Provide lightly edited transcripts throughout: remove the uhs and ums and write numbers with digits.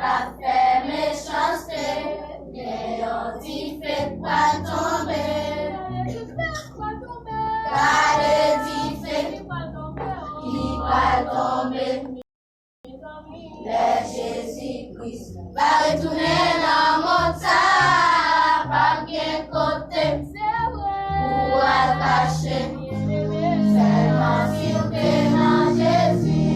t'a fait méchanceté, et on dit fait pas tomber. Gardez dit fait qui va tomber. Le Jésus-Christ va retourner dans mon tas, pas bien côté, pour attacher. Seulement si on est dans Jésus.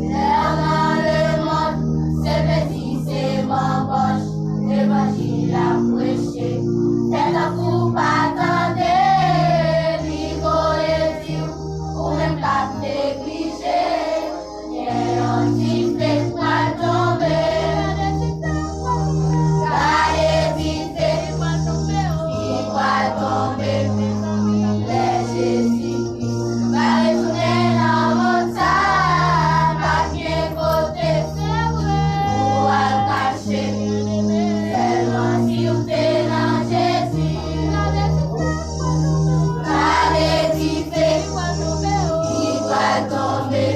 Dans le monde, c'est petit, c'est mon poche, l'évangile à prêcher. C'est un coup pas attendre, rigoler, dire, ou même pas négliger. Et on dit, fais-toi tomber. Allez, vite, fais-toi tomber. Les Jésus-Christ va retourner dans mon tas, pas bien côté, pour attacher. Seulement si vous êtes dans Jésus. Allez, vite, fais-toi tomber.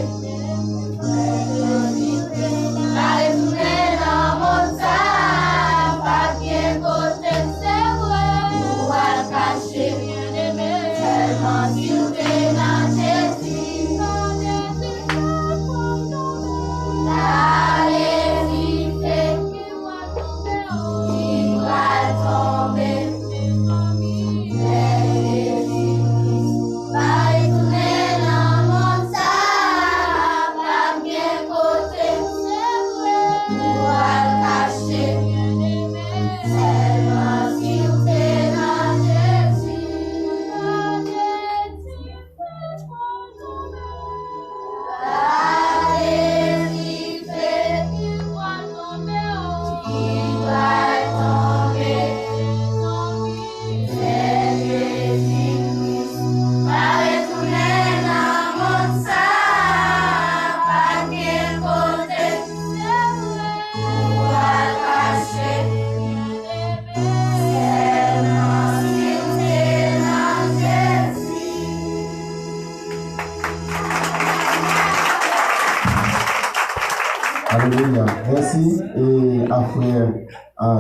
Alléluia. Merci. Et à frère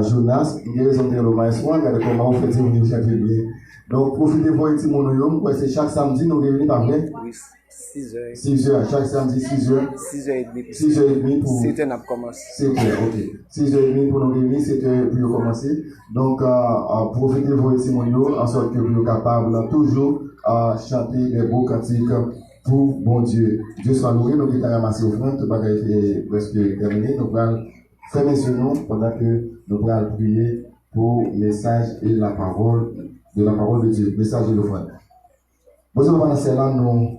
Jonas, il y a raison de le maestro, regardez comment on fait venir chaque février. Donc, profitez pour être mon nom, c'est chaque samedi, nous réunissons par vrai. Oui, 6h. 6h, chaque samedi, 6h. 6h30. 6h30 pour. 7h, on commence. 7h, ok. 6h30 pour nous réunir, 7h pour commencer. Donc, profitez pour être mon nom, en sorte que vous êtes capable toujours chanter des beaux cantiques pour bon Dieu. Dieu soit loué, nous avons ramassé offrande, tout le est presque terminé. Nous allons faire mention pendant que nous allons prier pour le message et la parole de Dieu, message de l'offrande. Bonjour, pendant là, nous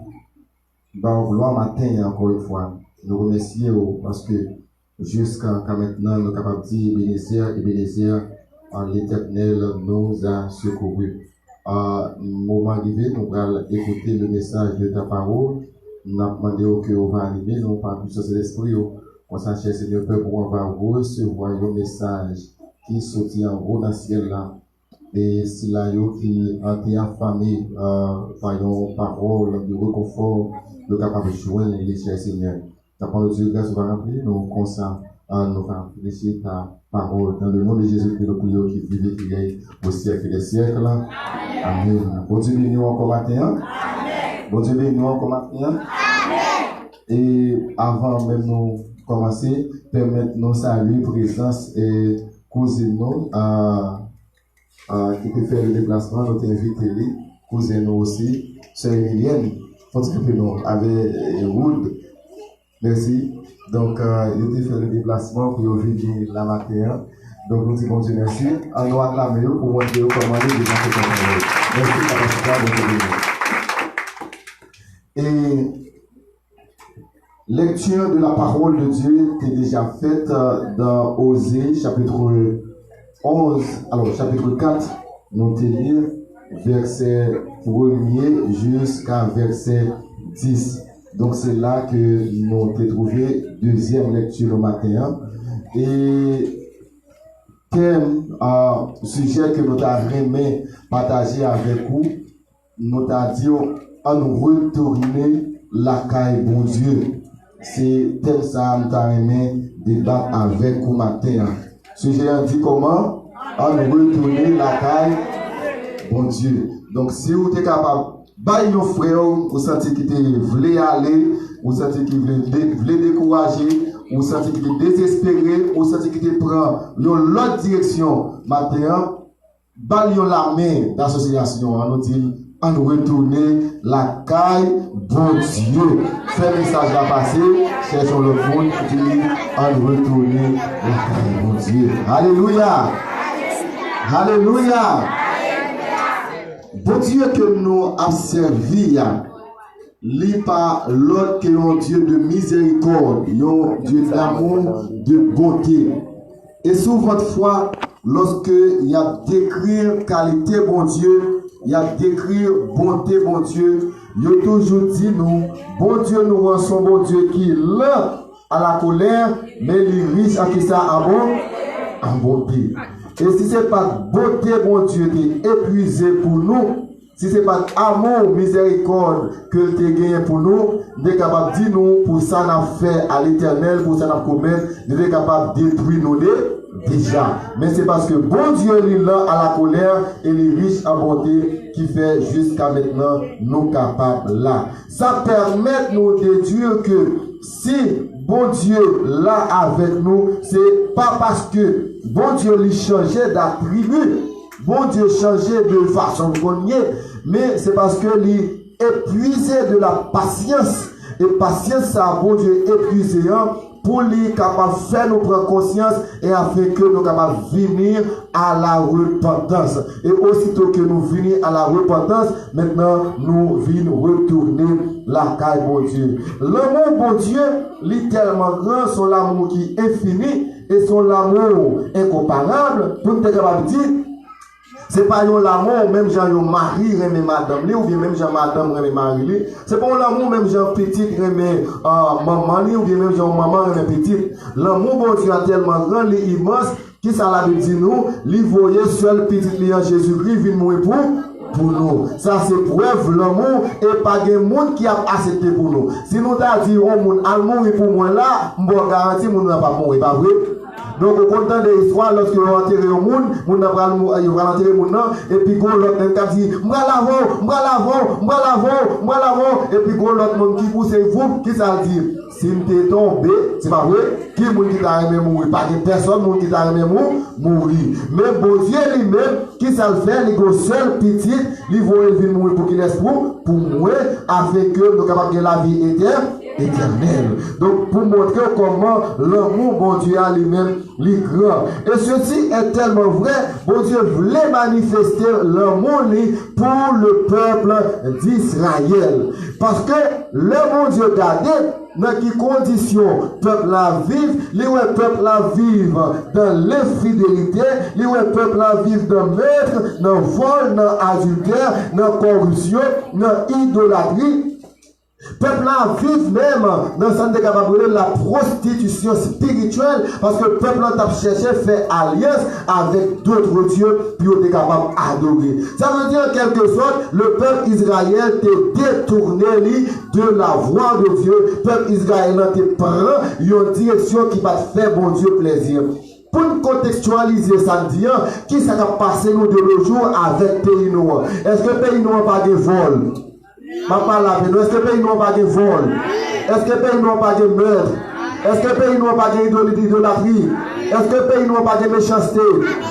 dans gloire matin encore une fois. Nous remercions parce que jusqu'à maintenant, nous sommes capables de dire Ebenezer, l'Éternel nous a secourus. Moment arrivé, nous allons écouter le message de ta parole. Nous avons demandé que vous va arriver, nous pas plus sur l'esprit. On s'achète, Seigneur Père, pour on va recevoir le message qui sortit en haut dans le ciel là. Et si là, qui a été affamé par une parole de réconfort, nous sommes capables de joindre les chers Seigneur. Ta parole de Dieu, grâce va remplir, nous consentons nous va réfléchir ta parole. Dans le nom de Jésus-Christ, nous prions qui vive et qui règne au siècle des siècles. Amen. Bon Dieu, bénis-nous encore matin. Bon Dieu, bénis-nous encore matin. Et avant même nous commencer, permettez-nous saluer, présence et cousin-nous qui peut faire le déplacement, notre invité, cousin-nous aussi, sœur Emilienne, nous avec Wood. Merci. Donc, il a fait le déplacement pour venir la matin. Donc, nous disons bon Dieu merci. On nous acclame pour montrer comment il est dans cette année. Merci, et lecture de la parole de Dieu est déjà faite dans Osée, chapitre 11, alors chapitre 4, nous lire verset 1er jusqu'à verset 10. Donc c'est là que nous avons trouvé deuxième lecture le matin. Et thème, sujet que nous avons aimé partager avec vous, nous avons dit à nous retourner la caille bon Dieu. c'est tel ça, nous avons aimé débattre avec vous matin. Sujet dit comment? À nous retourner la caille, bon Dieu. Donc, si vous êtes capable, baillez nos frères, vous sentez qu'ils veulent aller, vous sentez qu'ils veulent décourager, vous sentez qu'ils sont désespérés, vous sentez qu'ils prennent l'autre direction matin, balayons la main d'association, nous disons, à nous retourner la caille, bon Dieu. Fais le message à passer, cherchons le monde qui dit, à nous retourner la caille, bon Dieu. Alléluia. Alléluia. Bon Dieu que nous avons servi, lit par l'autre qui est un Dieu de miséricorde, un Dieu d'amour, de bonté. Et sous votre foi, lorsque il y a décrire qualité bon Dieu, il y a décrire bonté bon Dieu, il a toujours dit nous, bon Dieu nous rend son bon Dieu qui est lent à la colère, mais il est riche à qui ça en bonté. Et si ce n'est pas beauté bon Dieu qui est épuisé pour nous, si ce n'est pas amour, miséricorde que tu as gagné pour nous, nous sommes capables de dire nous, pour ça nous avons fait à l'éternel, pour ça nous avons commis, nous sommes capables de détruire nous déjà. Mais c'est parce que bon Dieu est là à la colère et il est riche en bonté qui fait jusqu'à maintenant nous capables là. Ça permet de nous déduire que si bon Dieu là avec nous, c'est pas parce que bon Dieu lui changeait d'attribut, bon Dieu changeait de façon de gagner, mais c'est parce que lui épuisé de la patience. Et patience, ça, bon Dieu épuisé pour lui capable de faire nous prendre conscience et afin que nous capables de venir à la repentance. Et aussitôt que nous venons à la repentance, maintenant nous venons retourner la caille bon Dieu. L'amour bon Dieu, il est tellement grand, son amour qui est infini et son amour incomparable pour nous être capable de dire. C'est pas l'amour, même Jean yon mari remet madame li, ou bien même Jean madame remet mari li. C'est pas l'amour, même Jean petit remet maman li, ou bien même Jean maman remet petit. L'amour, bon Dieu, a tellement grand, li immense, qui ça l'a dit nous, li voyait seul petit li en Jésus-Christ, vient mourir pour nous. Ça c'est preuve l'amour et pas de monde qui a accepté pour nous. Si nous t'a dit, oh moun, al mourir pour moi là, m'bon garantie, moun n'a pas mourir, pas vrai? Donc, au content de l'histoire, lorsque vous enterrez au monde, vous va enterrer le monde, et puis l'autre qui dit, m'bra l'avant, et puis l'autre monde qui pousse, c'est vous qui ça dit. Si m'te tombé, c'est pas vrai, qui moun qui t'a aimé mourir, pas de personne moun qui t'a aimé mourir. Mais bon Dieu lui-même, qui ça le fait, il est seul petit, il va venir mourir pour qu'il laisse pour mourir, afin que nous capables de la vie éternelle. Donc, pour montrer comment l'amour, bon Dieu, a lui-même, les grand. Et ceci est tellement vrai, bon Dieu voulait manifester l'amour pour le peuple d'Israël. Parce que le bon Dieu gardé, dans quelles conditions le peuple la vive, le peuple la vive dans l'infidélité, le peuple la vive dans le meurtre, dans le vol, dans l'adultère, dans la corruption, dans l'idolâtrie. Peuple là vivent même dans le sens de la prostitution spirituelle parce que le peuple a cherché à faire alliance avec d'autres dieux puis on est capable d'adorer. Ça veut dire en quelque sorte le peuple Israël était détourné de la voie de Dieu. Le peuple Israël était prend une direction qui va faire bon Dieu plaisir. Pour nous contextualiser ça, qui ça va passer nous de nos jours avec le pays noir? Est-ce que le pays noir n'a pas de vol? Est-ce que le pays n'a pas de vol? Est-ce que le pays n'a pas de meurtre? Est-ce que le pays n'a pas d'idolâtrie? Est-ce que le pays n'a pas de méchanceté?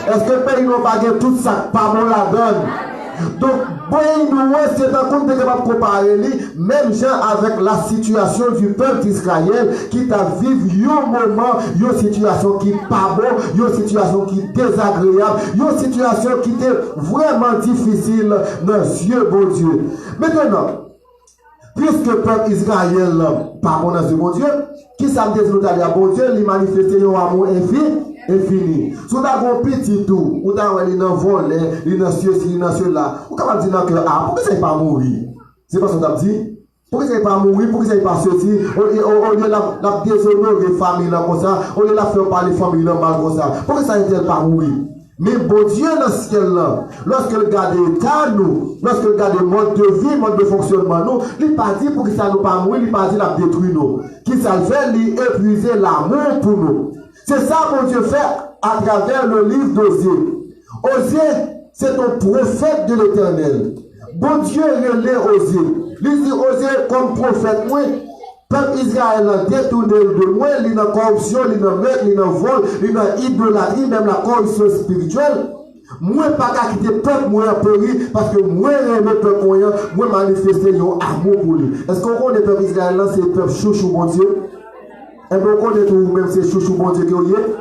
Est-ce que le pays n'a pas de tout ça? Pas bon la donne. Donc, c'est un compte de comparer même gens avec la situation du peuple d'Israël qui t'a vécu un moment, une situation qui n'est pas bon, une situation qui est désagréable, une situation qui était vraiment difficile dans les yeux de Dieu. Maintenant, puisque le peuple Israël pas bon dans ce bon Dieu, qui ça me dit nous d'aller à bon Dieu, il manifeste un amour infini. Si vous avez un petit tout, vous avez un vol, un ceci, un cela, vous pouvez dire que pourquoi ça n'est pas mourir? C'est pas ce que vous avez dit? Pourquoi ça n'est pas mourir? Pourquoi ça n'est pas ceci? Au lieu de la déshonorer famille comme ça, au lieu de la faire parler famille mal comme ça, pourquoi ça n'est pas mourir? Mais bon Dieu dans ce ciel là, lorsque le garde l'état nous, lorsque le garde mode de vie, mode de fonctionnement nous, il pas dit pour que ça nous pas mourir, il pas dit la détruire nous. Qui ça le fait, il épuiser l'amour pour nous. C'est ça mon Dieu fait à travers le livre d'Osée. Osée, c'est un prophète de l'Éternel. Bon Dieu relève Osée. Il dit Osée comme prophète, moi, peuple Israël a détourné de moi, il y a corruption, il y a meurtre, il y a vol, il y a idolâtrie, même la corruption spirituelle. Moi, pas qu'à quitter le peuple, moi, péri, parce que moi, j'aime le peuple, moi, manifester un amour pour lui. Est-ce qu'on connaît le peuple Israël là, c'est le peuple chouchou, mon Dieu? Est-ce qu'on connaît tout, même c'est chouchou, mon Dieu, qui est?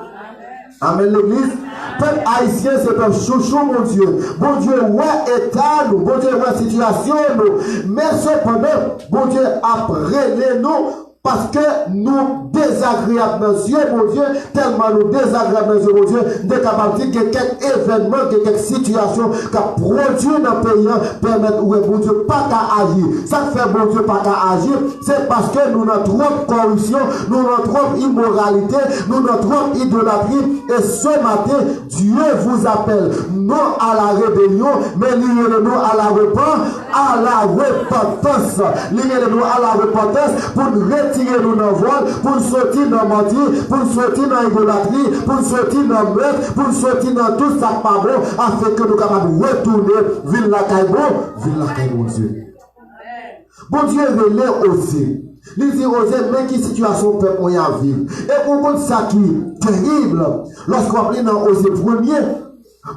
Amen, l'église. Peuple haïtien, c'est peuple chouchou, mon Dieu. Bon Dieu, ouais, état, nous. Bon Dieu, ouais, situation, nous. Mais cependant, bon Dieu, après nous, parce que nous désagréables dans les yeux, mon Dieu, tellement nous désagréables dans les yeux, mon Dieu, nous sommes capables de dire que quelques événements, que quelques situations qui produisent dans le pays permettent, ouais, bon Dieu, pas qu'à agir. Ça fait, bon Dieu, pas qu'à agir, c'est parce que nous avons trop de corruption, nous avons trop d'immoralité, nous avons trop d'idolâtrie, et ce matin, Dieu vous appelle, non à la rébellion, mais liez-nous à la repentance, liez-nous à la repentance pour nous retirer nous dans le voile, pour nous sortir dans le mentir, pour nous sortir dans l'idolâtrie, pour nous sortir dans le meurtre, pour nous sortir dans tout ça pas bon, afin que nous capables de retourner ville la caille, mon Dieu. Bon Dieu, relève aussi. Il dit Osée, mais qui situation peut on y vivre. Et pour contre ça qui est terrible, lorsqu'on prie dans Osée premier,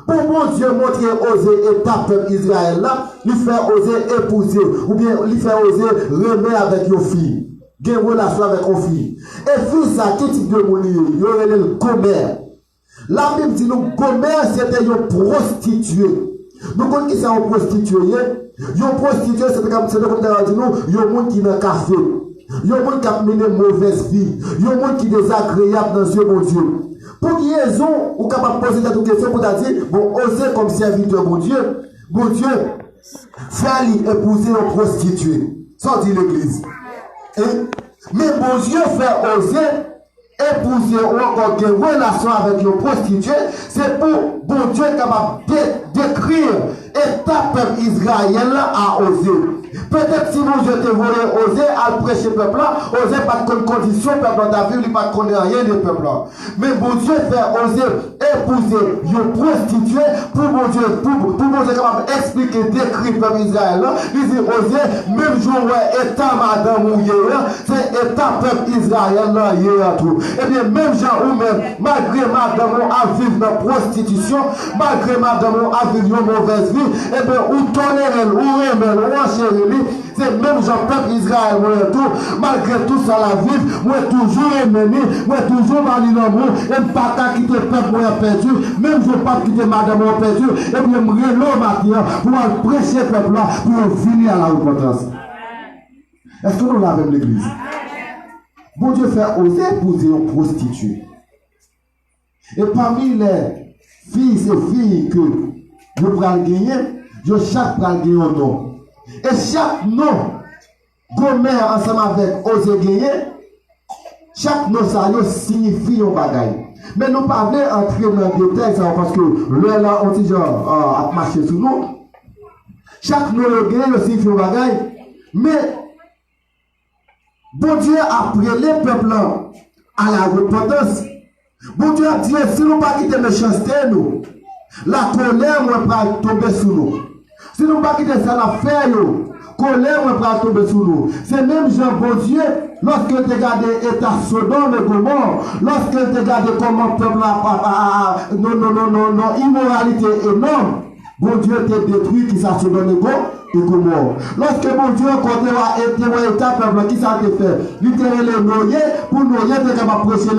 pour mon Dieu montrer Osée état peuple Israël là, il fait Osée épouser, ou bien il fait Osée remettre avec une fille. Une relation avec une fille. Et fille ça, quel type de monde il y aurait le commère. La Bible dit nous, commère c'était une prostituée. Nous connaissons qui c'est une prostituée. Une prostituée c'était comme nous, un monde qui est dans le café. Il y a un monde qui a mené mauvaise vie. Il y a un monde qui est désagréable dans ce bon Dieu. Pour qui raison, ou capable de poser cette question pour dire, bon, oser comme serviteur, bon Dieu, faire épouser une prostituée. Ça dit l'église. Mais bon Dieu fait oser épouser ou encore une relation avec une prostituée, c'est pour bon Dieu capable de décrire état peuple Israël à oser. Peut-être si mon Dieu te voulait oser à prêcher peuple là, oser pas de condition peuple dans ta vie, il pas connaît rien de peuple là. Mais bon Dieu fait oser épouser une prostituée pour mon Dieu, pour mon Dieu capable d'expliquer, décrire peuple Israël là, il dit oser, même jour où état madame ou c'est état peuple Israël là, hier tout. Et bien même gens ou même, malgré madame à vivre dans la prostitution, malgré madame à vivre une mauvaise vie, et bien ou tolérer, ou aimer, ou enchérir, c'est même Jean-Peuple Israël, moi tout, malgré tout ça la vie, moi toujours aimé, moi toujours mali l'amour, et pas qu'à quitter le peuple moi perdu, même je pas quitter madame moi perdu, et puis me relancer matin pour prêcher le peuple là, pour venir à la repentance. Est-ce que nous l'avons l'église? Bon Dieu fait oser épouser une prostituée. Et parmi les fils et filles que je pourrais gagner, je chaque pourrais gagner un nom. Et chaque nom, gommère ensemble avec oser gagner, chaque nom ça signifie un bagage. Mais nous ne pouvons pas entrer dans le détail parce que là, là, on dit genre à marcher sur nous. Chaque nom gagné signifie un bagage. Mais bon Dieu a appelé les peuples à la repentance. Bon Dieu a dit, si nous ne pas quitter méchanceté, nous, la colère ne va tomber sur nous. Si nous ne pas quitter ça, la faire, colère ne va tomber sur nous. C'est même Jean, bon Dieu, lorsque tu regardes l'état Sodome et Gomorrhe, lorsque tu regardes comment le peuple a immoralité énorme, bon Dieu t'a détruit qui ça Sodome et Gomorrhe. Lorsque mon Dieu côté a été un état peuple qui ça te fait, il t'a les noyer pour noyer te capable prêcher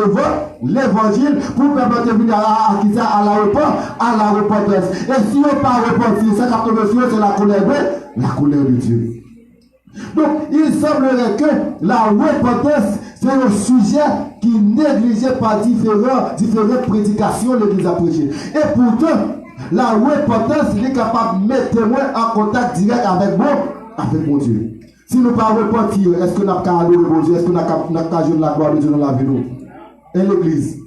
l'évangile pour permettre de venir à qui ça à la repentance. Et si on pas repentir, ça capte monsieur c'est la colère de Dieu. Donc, il semblerait que la repentance, c'est un sujet qui est négligé par différentes prédications l'Église a prêché. Et pourtant, la repentance, il est capable de mettre témoin en contact direct avec mon Dieu. Si nous ne pas repentir, est-ce que nous avons qu'à adorer mon Dieu? Est-ce que nous avons qu'à jouer la gloire de Dieu dans la vie? Et l'Église.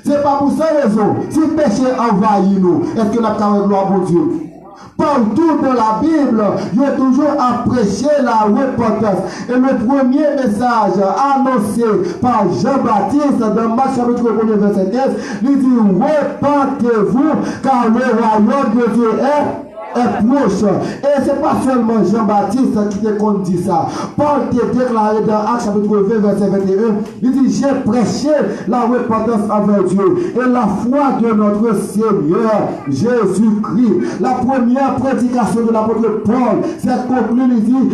C'est pas pour ça raison. Si le péché envahit nous, est-ce que la carrière gloire pour Dieu? Partout dans la Bible, il y a toujours à prêcher la repentance. Et le premier message annoncé par Jean-Baptiste dans Marc chapitre 1 verset 15, il dit repentez-vous car le royaume de Dieu est proche. Et c'est pas seulement Jean-Baptiste qui te dit ça. Paul te déclaré dans Actes chapitre 20 verset 21, il dit j'ai prêché la repentance envers Dieu et la foi de notre Seigneur Jésus-Christ. La première prédication de l'apôtre Paul, c'est conclu, il dit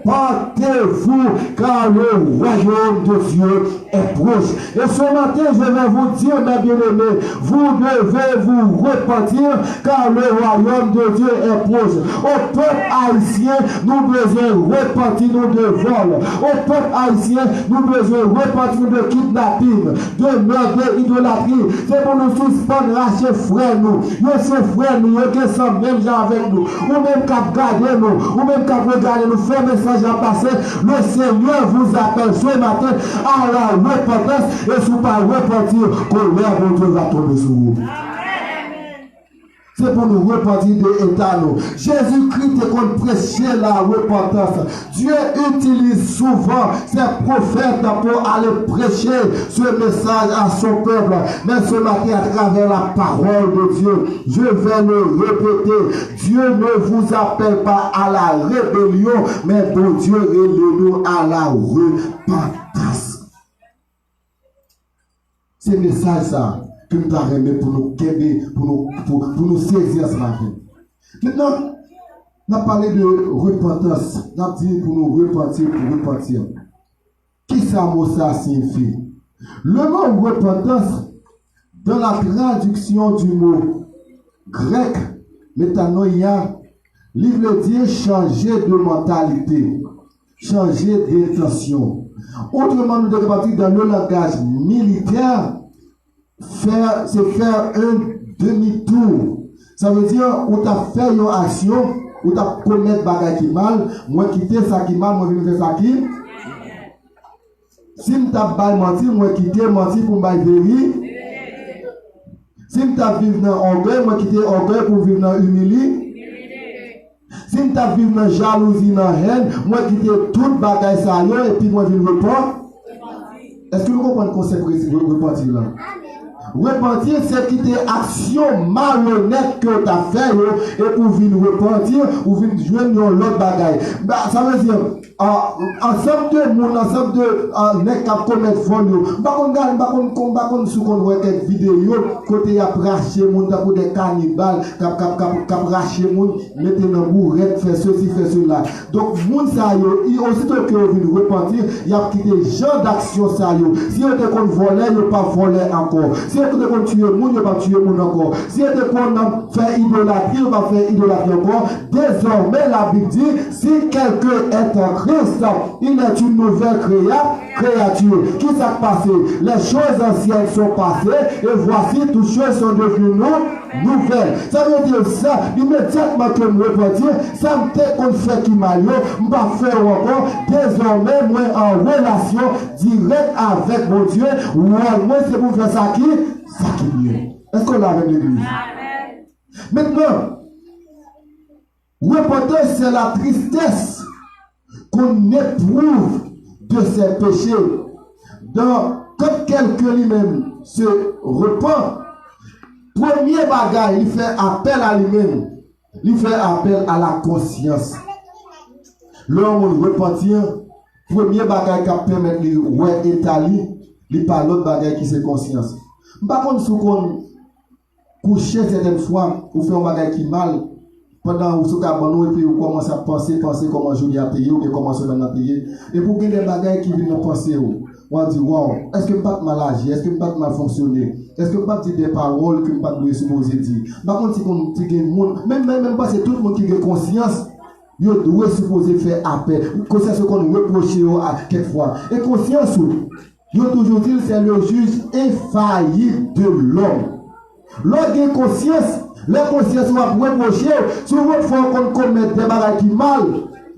repentez-vous car le royaume de Dieu est proche. Et ce matin, je vais vous dire, mes bien-aimés, vous devez vous repentir car le royaume de Dieu est proche. Au peuple haïtien, nous devons repentir de vol. Au peuple haïtien, nous devons repentir de kidnapping, de meurtre, d'idolâtrie. C'est pour nous suspendre, racher frères nous. Nous sommes frères nous, qui sont même gens avec nous. Ou même qu'à garder nous, ou même qu'à regarder nous, faire message à passer. Le Seigneur vous appelle ce matin à la repentance et si vous ne pas repentir, colère de Dieu va tomber sur vous. C'est pour nous repentir de l'état. Jésus-Christ est qu'on prêcher la repentance. Dieu utilise souvent ses prophètes pour aller prêcher ce message à son peuple. Mais ce matin, à travers la parole de Dieu, je vais le répéter. Dieu ne vous appelle pas à la rébellion, mais bon Dieu relève-nous à la repentance. C'est message ça. Que nous avons pour nous quérir, pour nous saisir ce matin. Maintenant, on a parlé de repentance. On a dit pour nous repentir, pour repentir. Qui ça signifie? Le mot repentance, dans la traduction du mot grec, métanoïa, il veut dire changer de mentalité, changer d'intention. Autrement, nous devons partir dans le langage militaire. C'est faire un demi-tour. Ça veut dire où tu as fait une action, où tu as commis des bagages qui mal, moi quitter ça qui mal, moi je faire ça qui. Si tu as menti, moi quitter menti pour me vérifier. Si tu as vécu dans orgueil, moi quitter orgueil pour vivre dans humilité. Si tu as vécu dans jalousie, dans haine, moi quitter tout bagage ça et puis moi je repens. Est-ce que vous comprenez le concept de repentir là? Repentir, c'est quitter action malhonnête que tu as fait et pour venir repentir ou venir joindre l'autre bagaille. Ça veut dire, ensemble de monde, ensemble de nèg qui commettent vol, par contre, sous qu'on voit quelques vidéos, côté a raché monde pour des cannibales, qui raché monde, mettez dans bourrette, fait ceci, fait cela. Donc, monde ça aussitôt que vous venez repentir, il y a quitté genre d'action ça si on te qu'on volait, il pas volé encore. Si on te qu'on tuer monde, il pas tuer monde encore. Si on te qu'on fait idolâtrie, il va faire idolâtrie encore. Désormais, la Bible dit, si quelqu'un est en Christ, il est une nouvelle créature. Qui s'est passé? Les choses anciennes sont passées et voici toutes choses sont devenues nouvelles. Ça veut dire ça, immédiatement que je me repentir, ça me fait qu'on fait qui m'a eu, je vais faire encore. Désormais, moi en relation directe avec mon Dieu, moi c'est pour faire ça qui est mieux. Est-ce qu'on l'a avec l'église? Maintenant, repentance, c'est la tristesse qu'on éprouve de ses péchés. Quand quelqu'un lui-même se repent, premier bagage, il fait appel à lui-même. Il fait appel à la conscience. L'homme repentir, premier bagage qui permet de ouais étaler, il parle l'autre bagage qui c'est conscience. Par contre, si on couche certaines fois, ou fait un bagage qui mal, pendant où vous et puis vous commencez à penser comment je vais payer ou comment je vais payer. Et pour qu'il y ait des bagages qui viennent penser, on dit, wow, est-ce que je ne peux pas mal agir, est-ce que je ne peux pas mal fonctionner, est-ce que je ne peux pas dire des paroles que je ne peux pas supposer dire. Par contre, si on dit que même pas c'est tout le monde qui a conscience, il doit supposer faire appel. Conscience qu'on reproche à quelquefois. Et conscience, il toujours dit c'est le juge infaillible de l'homme. L'homme a conscience. La conscience va reprocher, si vous faites qu'on commette des bagages qui mal,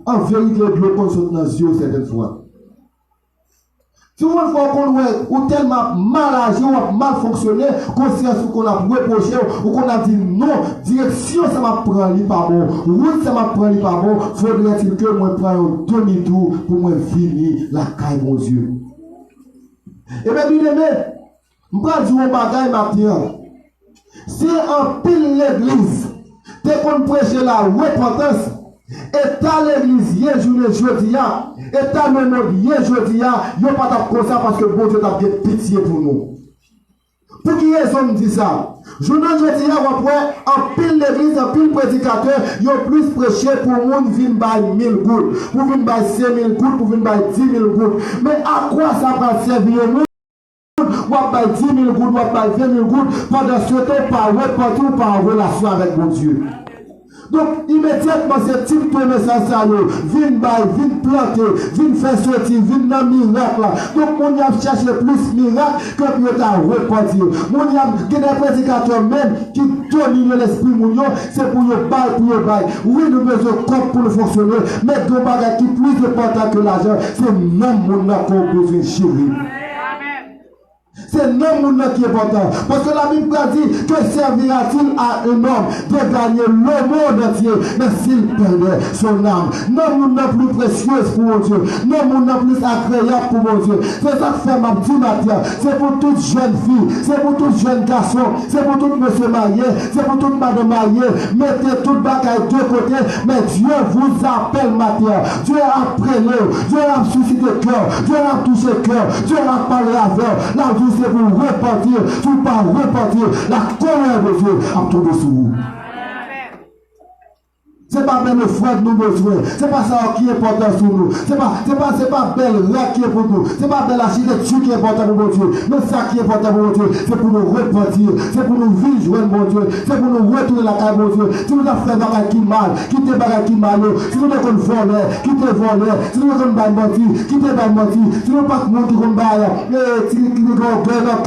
en vérité, le l'eau qu'on saute dans les yeux certaines fois. Si vous voyez qu'on ou tellement mal agi ou mal fonctionné, conscience qu'on a reproché ou qu'on a dit non, direction ça m'a pris pas bon, route ça m'a pris pas bon, faudrait-il que moi prenne un demi-tour pour moi finir la caille mon Dieu. Et bien bien aimé, je vais dire un bagage matin. Si en pile l'église, dès qu'on prêche la repentance, et ta l'église, hier journée jeudi, et ta même hier jeudi, yo pas comme ça parce que bon Dieu t'a fait pitié pour nous. Pour qui est-ce qu'on dit ça? Journée jeudi, en pile l'église, en pile prédicateur, yo plus prêché pour moun vin by 1000 gouttes, pour vin by 5000 gouttes, pour vin by 10 000 gouttes. Mais à quoi ça va servir au monde? Ou à 10 000 gouttes, ou à 20 000 gouttes, pendant ce temps, par repentir ou par relation avec mon Dieu. Donc, immédiatement, ce type de message, vient planter, vient faire sortir, vient dans le miracle. Donc, on y a cherché plus miracle que pour ta repentir. On y a des prédicateurs même qui dominent l'esprit, c'est pour le bail, pour le bail. Oui, nous besoin de corps pour le fonctionner, mais deux bagages qui plus important que l'argent, c'est non mon qu'on besoin de chérir. C'est non mon qui est important. Parce que la Bible dit que servira-t-il à un homme de gagner le monde entier, mais s'il perdait son âme. Non mon plus précieuse pour mon Dieu. Non mon plus agréable pour mon Dieu. C'est ça que fait ma petite matière. C'est pour toute jeune fille. C'est pour tout jeune garçon. C'est pour tout monsieur marié. C'est pour toute madame mariée. Mettez toute bagaille de côté. Mais Dieu vous appelle matière. Dieu a prêné. Dieu a suscité cœur. Dieu a touché cœur. Dieu a parlé avec. La c'est pour repentir, tout pas repentir, la colère de Dieu a tombé sur vous. C'est pas même le frère que nous besoin. C'est pas ça qui est important sur nous. C'est pas belle là qui est pour nous. C'est pas belle architecture qui est important pour mon Dieu. Mais ça qui est important pour mon Dieu, c'est pour nous repentir. C'est pour nous vivre joindre mon Dieu. C'est pour nous retourner la caille mon Dieu. Si nous avons fait des bagages qui mal, qui te bagages qui mal, si nous avons volé, qui te volé, si nous avons menti, qui te menti, si nous pas de monde qui baille, qui te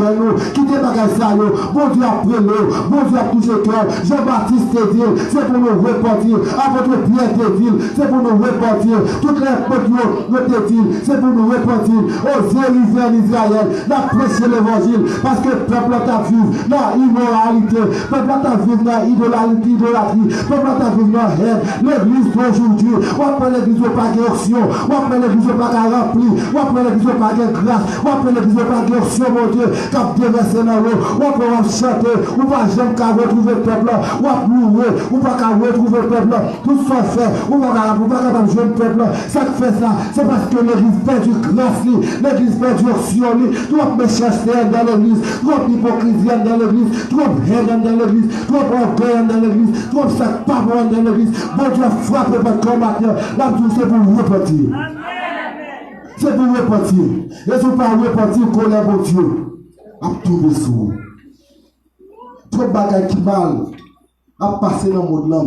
gueule, qui te bagages ça, bon Dieu a pris l'eau, bon Dieu a touché le cœur. Jean-Baptiste te dit, c'est pour nous repentir. À votre Pierre de ville, c'est pour nous repentir. Toutes les peuples de ville, c'est pour nous repentir. Osez arriver en Israël, la prêcher l'évangile, parce que le peuple t'a vu dans l'immoralité, le peuple t'a vu dans l'idolâtrie, le peuple t'a vu dans la haine. L'église d'aujourd'hui, ou après l'église pas d'action, ou après l'église pas rempli, ou après l'église pas de grâce, ou après l'église pas d'action, mon Dieu, cap déversé dans l'eau, ou après on chanter, ou pas jamais qu'à retrouver le peuple, ou à mourir, ou pas qu'à retrouver le peuple. Tout ça fait, on va regarder le jeune peuple. Ça fait ça, c'est parce que l'église perd du grâce, l'église perd du action, trop méchanceté dans l'église, trop hypocrisie dans l'église, trop haine dans l'église, trop orgueil dans l'église, trop sac pas bon dans l'église. Bon Dieu frappe votre combattant, là tout c'est pour repentir. C'est pour repentir. Et si vous ne pas repentir, colère mon Dieu, à tomber sur vous. Trop de bagages qui mal, à passer dans le monde là.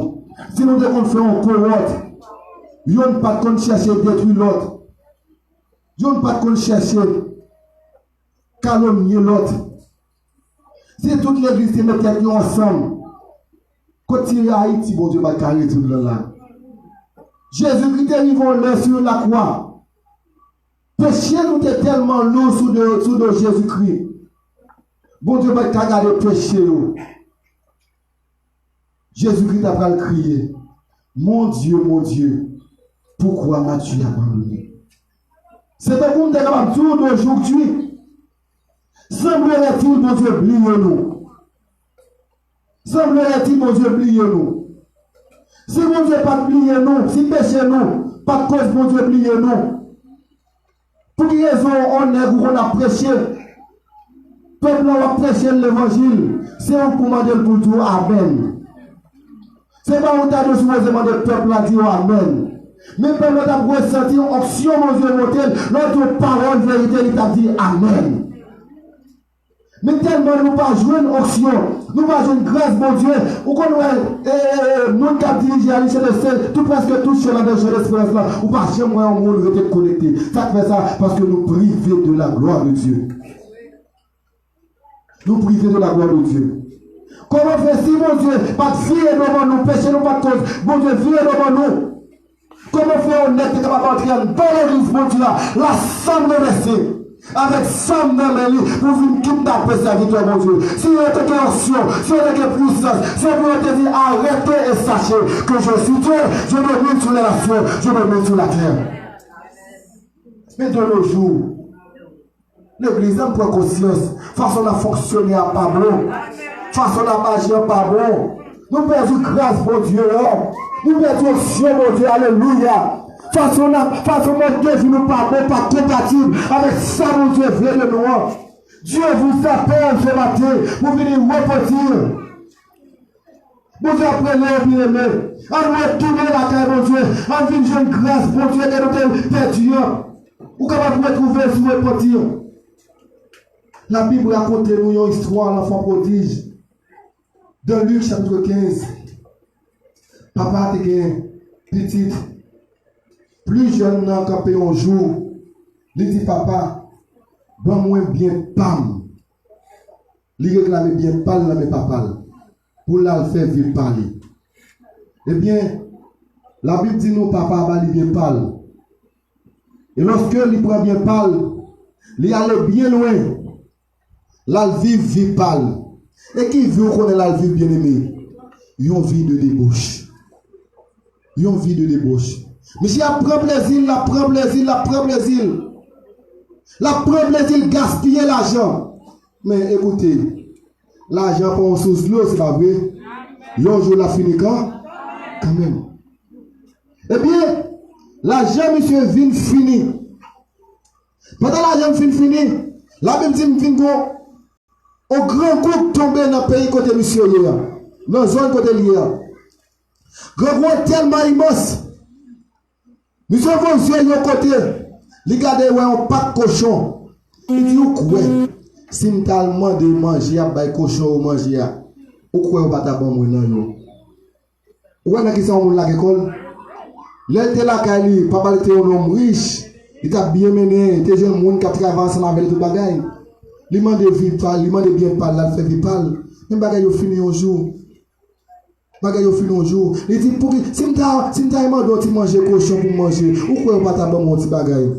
Si nous devons faire un cohorte, nous ne pas chercher à détruire l'autre. Nous ne pas chercher à calomnier l'autre. Si toute l'église se mettait ensemble, continuer à Haïti, bon Dieu va carrer tout le là. Jésus-Christ est arrivé sur la croix. Péché nous est tellement lourd sous de Jésus-Christ. Bon Dieu va carrer le péché. Jésus-Christ a crié, mon Dieu, pourquoi m'as-tu abandonné? C'est un monde capable d'aujourd'hui. Semblerait-il, mon Dieu, oublier nous? Semblerait-il, mon Dieu, oublier nous? Si mon Dieu pas oublier nous, si péché nous, pas de cause, mon Dieu, oublier nous. Pour qui raison on est où on a prêché? Peuple a prêché l'évangile. C'est un commandement pour tout. Amen. C'est pas où t'as supposément de peuple à dire Amen. Mais le peuple a ressenti une option, mon Dieu, notre parole vérité, il t'a dit Amen. Mais tellement nous pas jouer une option, nous pas jouer une grâce, mon Dieu, ou qu'on nous qui a dirigé à l'issue de celle, tout presque tout sur la de l'espérance là, ou pas chez moi, on monde était connecté. Ça fait ça parce que nous privons de la gloire de Dieu. Nous privons de la gloire de Dieu. Comment faire si, mon Dieu, pas de vie devant nous, péché nous pas de cause, mon Dieu, vie devant nous. Comment faire on est capable d'entrer dans l'église, mon Dieu, l'assemblée restée. avec femme dans les lits pour venir kidnapper sa victoire, mon Dieu. Si vous êtes question, si vous êtes puissance, si vous êtes dit arrêtez et sachez que je suis Dieu, je me mets sur les nations, je me mets sur la terre. Mais de nos jours, l'église a prend conscience, façon à fonctionner à pas bon, façon à marcher à pas bon. Nous perdons grâce, mon Dieu, nous perdons aussi, mon Dieu, alléluia. Façon mon Dieu, nous pas bon, pas compatible avec ça, mon Dieu, vrai de nous. Dieu vous appelle ce matin pour venir repentir. Mon Dieu, après l'air, bien aimé, on retourner la caille, mon Dieu, on vient de grâce, mon Dieu, que nous sommes perdus. Ou capable de retrouver sur repentir. La Bible raconte nous une histoire de l'enfant prodige. Dans Luc chapitre 15, papa était petite, plus jeune n'a campé un jour. Il dit papa, bon moi bien pam. Il réclame bien pal dans mes papa pour la faire vivre parler. Eh bien, la Bible dit nous papa va bien pal. Et lorsque il prend bien pal, il allait bien loin. Là vit pâle. Et qui veut qu'on ait la vie bien aimé? Ils ont vie de débauche. Ils ont vie de débauche. Mais si elle prend plaisir, la prend plaisir, la prend plaisir. La prend plaisir, gaspiller l'argent. Mais écoutez, l'argent pour sous l'eau, c'est pas vrai. Yon jour la fini quand même. Eh bien, l'argent, monsieur, vient fini. Pendant l'argent fini, la Bible dit, vient au grand coup tombé dans le pays côté monsieur hier. Dans la zone côté hier. Grand coup tellement immense. Monsieur vos yeux de côté. Regardez ouais un pack cochon. Il dit ou quoi? Si m'tallement de manger à bay cochon ou manger à. Ou quoi ou pas ta bon moi non yo. Ou est-ce qui sont la école? L'été la kali, papa était un homme riche. Il t'a bien mené, il était jeune monde qui travaille ensemble avec tout bagaille. Il m'a de vie parle, il m'a de bien parler, il fait vie parle. Même bagaille au fini un jour. Bagaille au fini un jour. Il dit pour si m'ta demande de manger cochon pour manger, ou quoi pas ta bon mon petit bagaille.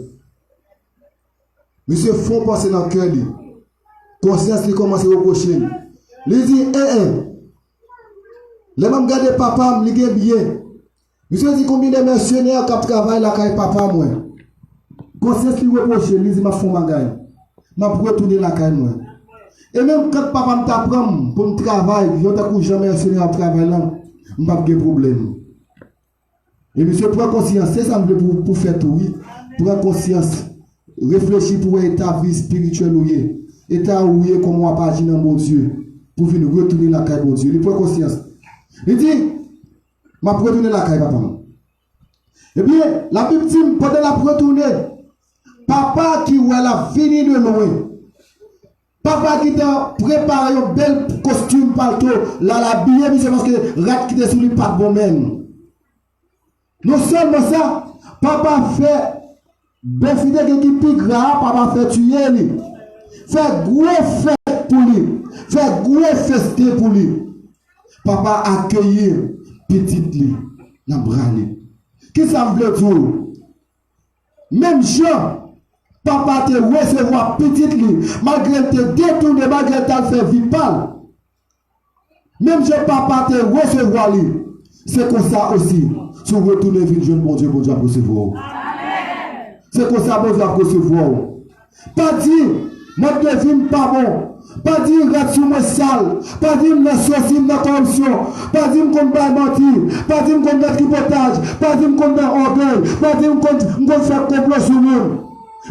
Monsieur font passer dans cœur lui. Conscience lui commence à reprocher. Il dit les mêmes garder papa me ligue bien. Monsieur dit combien de mercenaires qui travaillent là avec papa moi. Conscience lui reproche, lui dit m'a font bagaille. M'a retourner la caille moi. Et même quand papa me t'apprend pour me travailler, yo t'a jamais mercenaire à travailler là, m'pas de problème. Et monsieur prend conscience, c'est ça pour faire tout oui, prend conscience, réfléchir pour état vie spirituelle ou état où comment on pas dans mon Dieu pour venir retourner la caille mon Dieu. Il prend conscience. Il dit m'a retourner la caille papa. Et bien la Bible dit pendant la retourner papa qui ouais la fini de loin. Papa qui t'a préparé un bel costume partout, là la billet monsieur parce que rat qui était sous lui pas bon même. Non seulement ça, papa fait ben fidèle qui plus grave, papa fait tuer lui. Fait gros fête pour lui. Fait gros festin pour lui. Papa accueillir petite lui dans bras lui. Qui ça veut dire? Même Jean papa te recevoir petite lui, malgré te détourner, malgré te faire vipal. Même si papa te recevoir lui, c'est comme ça aussi. Si vous retournez vers le jeune bon Dieu pour recevoir. C'est comme ça bon Dieu pour recevoir. Pas dire, moi je devine pas bon. Pas dire reste sur moi sale. Pas dire me sortir dans la corruption. Pas dire qu'on va mentir. Pas dire qu'on va tripotage. Pas dire qu'on va orgueil. Pas dire qu'on va faire complot sur nous.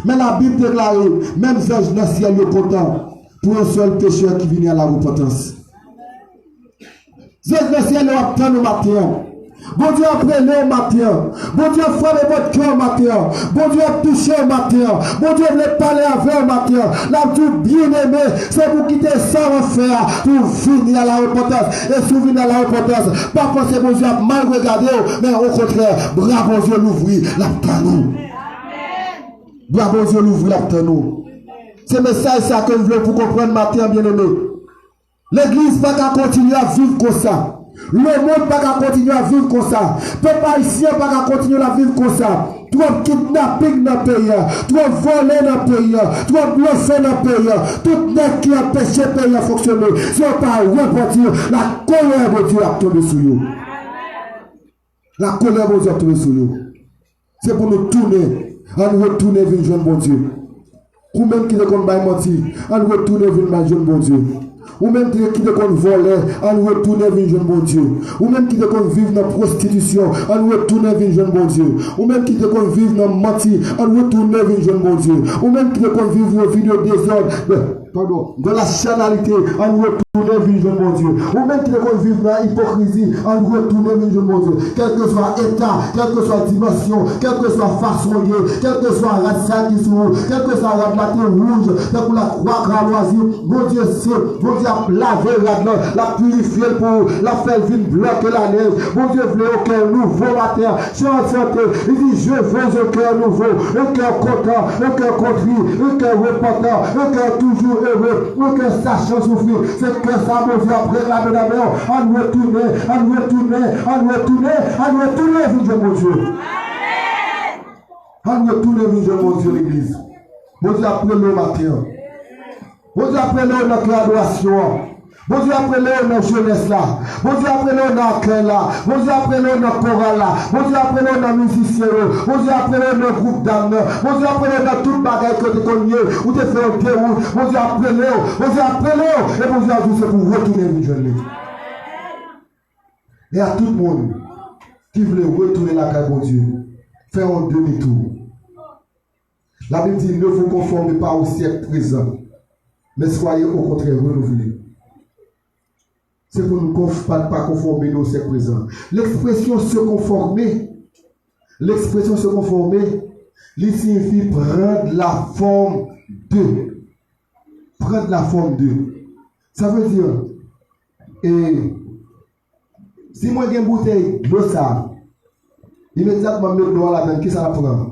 Mais la Bible déclare, même ange dans le ciel est content pour un seul pécheur qui vient à la repentance. Ange dans le ciel est content le matin. Bon Dieu a pris le matin. Bon Dieu a frappé votre cœur matin. Bon Dieu a touché le matin. Bon Dieu a parlé avec le matin. Là, tout bien aimé, c'est pour quitter ça en faire, pour finir à la repentance. Et souvenir à la repentance. Pas penser bon Dieu a mal regardé, mais au contraire, bravo Dieu l'ouvrir, la nous. Bravo Dieu l'ouvrir la nous. C'est le message ça que je veux pour comprendre matin, bien aimé. L'église va pas continuer à vivre comme ça. Le monde va pas continuer à vivre comme ça. Peuple haïtien va pas continuer à vivre comme ça. trop kidnapping dans le pays, trop volé dans le pays, trop bluffé dans le pays, tout le monde qui a empêché le pays à fonctionner, si on ne pas repartir, la colère de Dieu a tombé sur nous. La colère de Dieu a tombé sur nous. C'est pour nous tourner, à nous retourner vers le jeune bon Dieu. Ou même qui ne compte pas mentir, à nous retourner vers le jeune bon Dieu. Ou même qui ne compte voler, à nous retourner vers le jeune bon Dieu. Ou même qui ne compte vivre dans la prostitution, à nous retourner vers le jeune bon Dieu. Ou même qui ne compte vivre dans le mentir, à nous retourner vers le jeune bon Dieu. Ou même qui ne compte vivre dans le vidéo désordre, dans la chanalité, à nous retourner vers le jeune bon Dieu. Ou même qui ne compte vivre dans l'hypocrisie, à nous retourner vers le jeune bon Dieu. Quel que soit l'état, quelle que soit la dimension, quelle que soit la façon, quelle que soit la race qui sont, quelle que soit la matin rouge, quelle que la croix cramoisie, mon Dieu c'est, mon Dieu a lavé là-dedans, la purifié pour la faire vivre bloquer la neige. Mon Dieu voulait un cœur nouveau matin. Chanté, il dit je veux un cœur nouveau, un cœur content, un cœur contrit, un cœur repentant, un cœur toujours heureux, un cœur sachant souffrir. C'est que ça, mon Dieu, après la maison, à nous retourner, à nous retourner, à nous retourner, à nous retourner, vive mon Dieu. À nous retourner, vive mon Dieu, l'église. Mon Dieu, après le matin. Bon Dieu, appelez-le dans l'adoration. Bon Dieu, appelez-le dans la jeunesse là. Bon Dieu, appelez-le dans le cœur là. Bon Dieu, appelez-le dans le choral là. Bon Dieu, appelez-le dans le musicien. Bon Dieu, appelez-le dans le groupe d'âme. Bon Dieu, appelez-le dans toute bagaille que tu connais. Ou tu fais un déroute. Bon Dieu, appelez-le. Bon Dieu, appelez-le. Et bon Dieu, a dit c'est pour retourner une journée. Et à tout le monde qui voulait retourner la caille, bon Dieu, faire un demi-tour. La Bible dit ne vous conformez pas au siècle présent, mais soyez au contraire renouvelés. C'est pour nous pas conformer au siècle présent. L'expression se conformer, il signifie prendre la forme de. Prendre la forme de. Ça veut dire, et si moi j'ai une bouteille d'eau ça, immédiatement mettre l'eau là-dedans, qui ça la prend?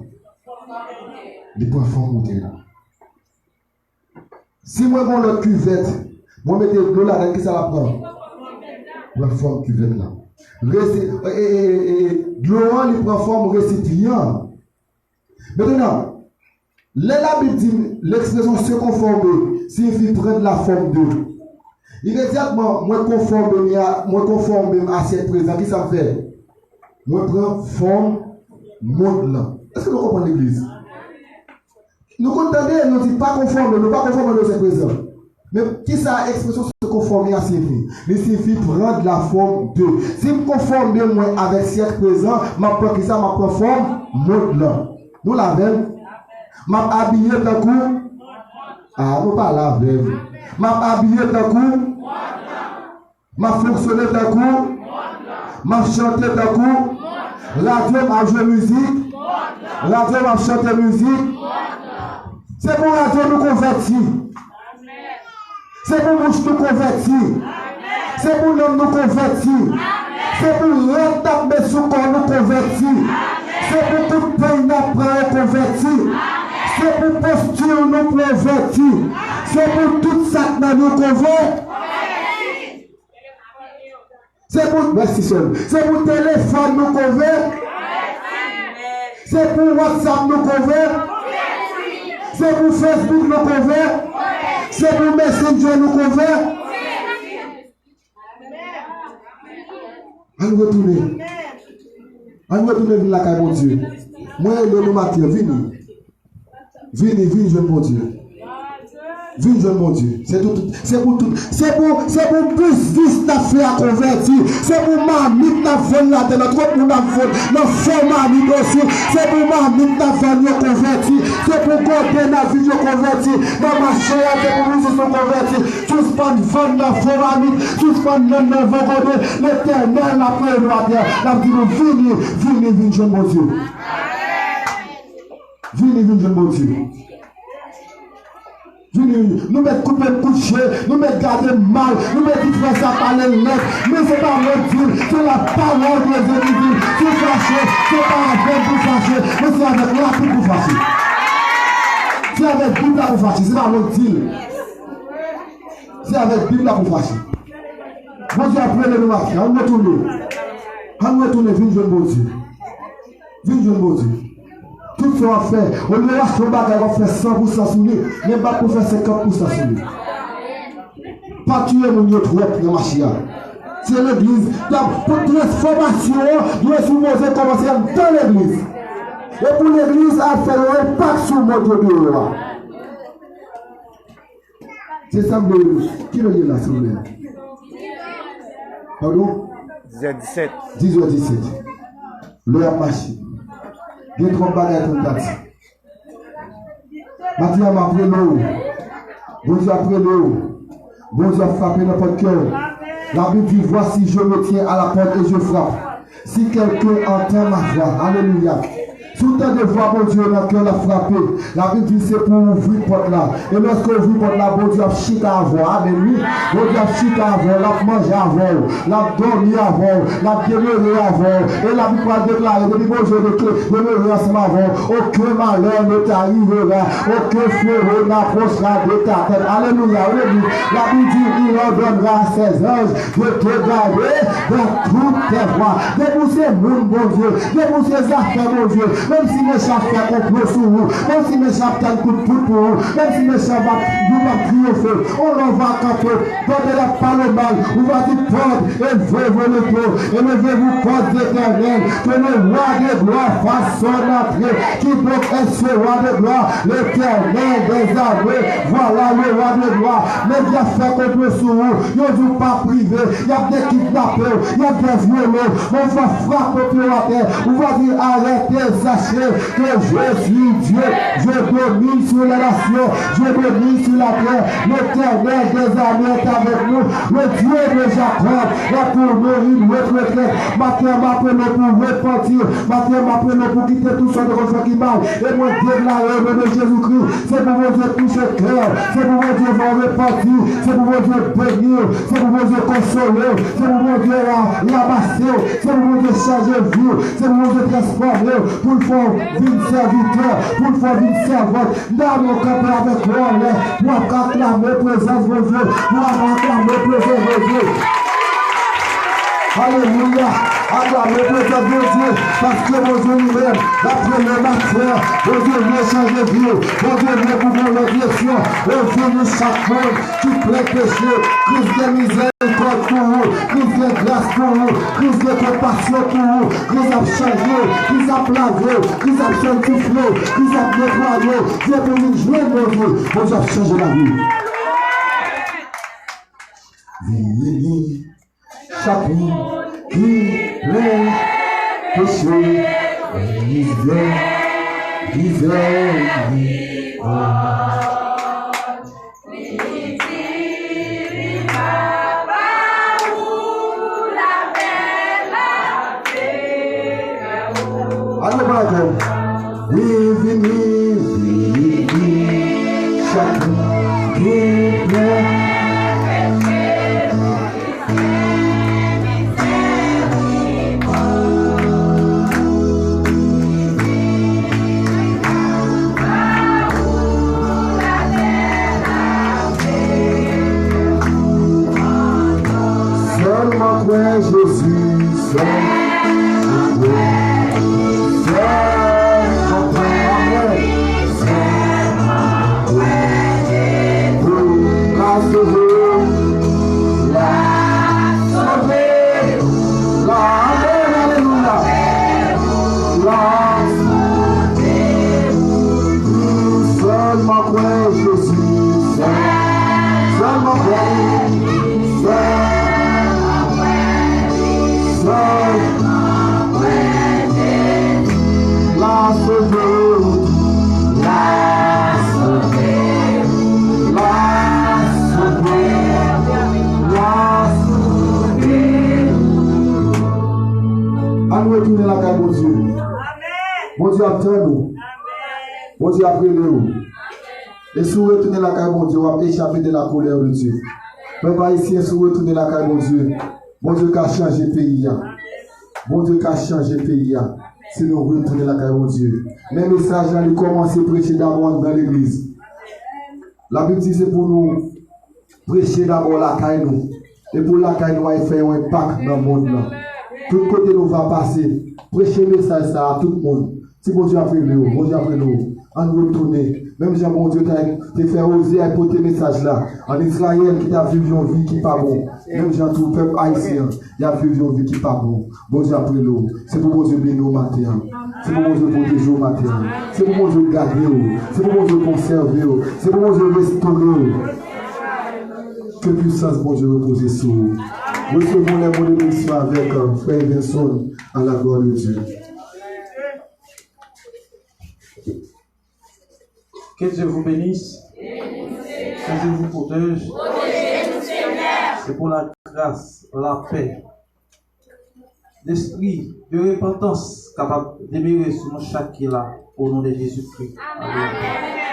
Il prend forme bouteille là. Si moi j'ai l'autre cuvette, moi mettez l'eau là-dedans, qui ça la prend? La forme cuvette là. L'eau il prend forme récipient. Maintenant, la Bible dit l'expression se conformer signifie prendre la forme de. Immédiatement, moi conforme à cette présence, qui ça fait? Moi prends forme monde là. Est-ce que nous comprenons l'église? Nous comprenons, nous ne disons pas conforme, nous ne pas conforme à cette présence. Mais qui ça expression se conformer à signifie? Il signifie prendre la forme de. Si je me conforme moi avec cette présence, je prends qui ça, je prends forme monde là. Nous l'avons. Je habillé d'un coup. Ah, nous pas la même. Je habillé d'un coup. Je fonctionné d'un coup. Je chanté d'un coup. Radio m'a joué musique. Radio m'a chanté musique. C'est pour radio nous convertir. C'est pour nous convertir. C'est pour l'homme nous convertir. C'est pour l'homme sous corps nous convertir. C'est pour tout pays nous convertir. C'est pour posture nous convertir. C'est pour tout ça que nous convertir. C'est pour, merci seul. C'est pour téléphone nous convertir. C'est pour WhatsApp nous convertir. C'est pour Facebook nous convertir. C'est pour Messenger nous convertir. Allons retourner. Allons retourner vers la caille, mon Dieu. Moi, le matin, venez. Venez, jeune mon Dieu. Vive mon Dieu. C'est pour tout. C'est pour plus vite ta fait à convertir. C'est pour mamie ta fait là de notre monde a fait. Notre famille aussi. C'est pour mamie ta fait nous convertir. C'est pour côté la vie de convertir. Dans ma chère, c'est pour nous se convertir. Tous pas de vendre la famille. Tous pas de vendre vendre l'éternel la paix de la terre. La vie de venez, jeune mon Dieu. Venez, jeune mon Dieu. Nous mettons couper coucher, nous mettons garder mal, nous mettons faire ça parler net, mais ce n'est pas notre Dieu, c'est la parole de Dieu qui dit, c'est fâché, c'est pas avec vous fâcher, mais c'est avec la Bible pour fâcher. C'est avec Bible pour fâcher, c'est pas notre Dieu. C'est avec Bible pour fâcher. Bon Dieu, après le matin, on retourne, viens jeune bon Dieu. Viens jeune bon Dieu. Tout ce qu'on fait, au lieu de son bagage, on fait 100% sur lui, même pas pour faire 50% sur lui. Pas tuer mon trop dans ma chia. C'est l'église. Pour transformation, doit supposer commencer dans l'église. Et pour l'église, à faire un impact sur le monde de Dieu. C'est ça, qui le dit là, s'il vous plaît? Pardon? 17. 10h17. L'heure marché. Il y a 3 bagages pour le taxi. Mathieu m'a pris l'eau. Bon Dieu a pris l'eau. Bon Dieu a frappé dans votre cœur. La Bible dit, voici, je me tiens à la porte et je frappe. Si quelqu'un entend ma voix, alléluia. Tout le temps de voir mon Dieu dans le cœur l'a frappé. La Bible dit c'est pour ouvrir porte là. Et lorsque ouvrir porte là, mon Dieu a chita avant. Amen. Mon Dieu a chita avant, l'a mangé avant, l'a dormi avant, l'a demeuré avant. Et la Bible a déclaré, depuis mon Dieu demeuré ensemble avant. Aucun malheur ne t'arrivera, aucun fléau n'approchera de ta tête. Alléluia. La Bible dit il ordonnera à ses anges de te garder dans toutes tes voies. Débousser mon bon Dieu, débousser les affaires mon Dieu. Même si mes chats font complot sur vous, même si mes chats font coup de poule pour vous, même si mes chats vont triompher, on en va camper, donnez-la pas le mal, vous va dire porte, élevez-vous le dos, élevez-vous porte d'éternel, que le roi de gloire fasse son entrée, qui donc est ce roi de gloire, l'éternel des armées, voilà le roi de gloire, mais il a fait complot sur vous, il ne vous pas privé, il y a des kidnappeurs, il y a des violents, on va frapper pour la terre, on va dire arrêtez, sachez que je suis Dieu, je domine sur les nations, je domine sur la terre, l'éternel des armées est avec nous, le Dieu de Jacob est pour nourrir notre retraite. Matin m'appelle pour repentir, matin m'appelle pour quitter tout ce qui mal, et moi déclarer le nom de Jésus-Christ, c'est pour vous Dieu toucher cœur, c'est pour vous Dieu vous repentir, c'est pour vous Dieu bénir, c'est pour vous Dieu consoler, c'est pour vous Dieu ramasser, c'est pour vous Dieu changer vie, c'est pour vous Dieu transformer, pour le faire vivre serviteur, pour le faire vivre servante, dans mon camp avec moi, pour acclamer présence de Dieu, pour acclamer présence de Dieu. Alléluia, acclamez présence de Dieu, parce que mon Dieu lui-même, la première matière, mon Dieu vient changer vie, mon Dieu vient pour vous la direction, mon Dieu nous chaque monde qui plaît péché, Christ de misère. Pour vous, Christ de grâce pour vous, Christ de compassion pour vous, Christ a changé, Christ a lavé, Christ a sanctifié, Christ a nettoyé, Dieu pour nous jouer mon Dieu, mon Dieu a changé la vie. Venez, chacun qui plaît péché, Allez, bravo. Venez, chacun qui plaît. Seulement toi, Jésus, seulement toi. Retourner la caille, mon Dieu. Mon Dieu, attends-nous. Mon Dieu, après-nous. Et si vous retournez la caille, mon Dieu, on va échapper de la colère de Dieu. Mais pas ici, si vous retournez la caille, mon Dieu qui a changé le pays. Mon Dieu qui a changé le pays. Si nous retournons la caille, mon Dieu. Mais le message, là, il commence à prêcher d'abord dans l'église. La Bible dit c'est pour nous prêcher d'abord la caille, nous. Et pour la caille, nous va faire un impact dans le monde. Là. Tout côté nous va passer. Prêcher le message ça à tout le monde. Si bon Dieu a fait nous, bon Dieu a fait nous, à nous retourner. Même si bon Dieu t'a fait oser apporter ce message là. En Israël qui a vécu une vie qui n'est pas bon. Même si tout le peuple haïtien, il a vécu une vie qui n'est pas bon. Bon Dieu a pris nous. C'est pour bon Dieu bénir au matin. C'est pour bon Dieu protéger au matin. C'est pour bon Dieu garder. C'est pour bon Dieu conserver. C'est pour bon Dieu restaurer. Que puissance bon Dieu repose sur vous. Recevons les mots de bénédiction avec frère Vincent à la gloire de Dieu. Que Dieu vous bénisse. Que Dieu vous protège. C'est pour la grâce, la paix, l'esprit de repentance capable d'émigrer sur nous chaque qui est là, au nom de Jésus-Christ. Amen.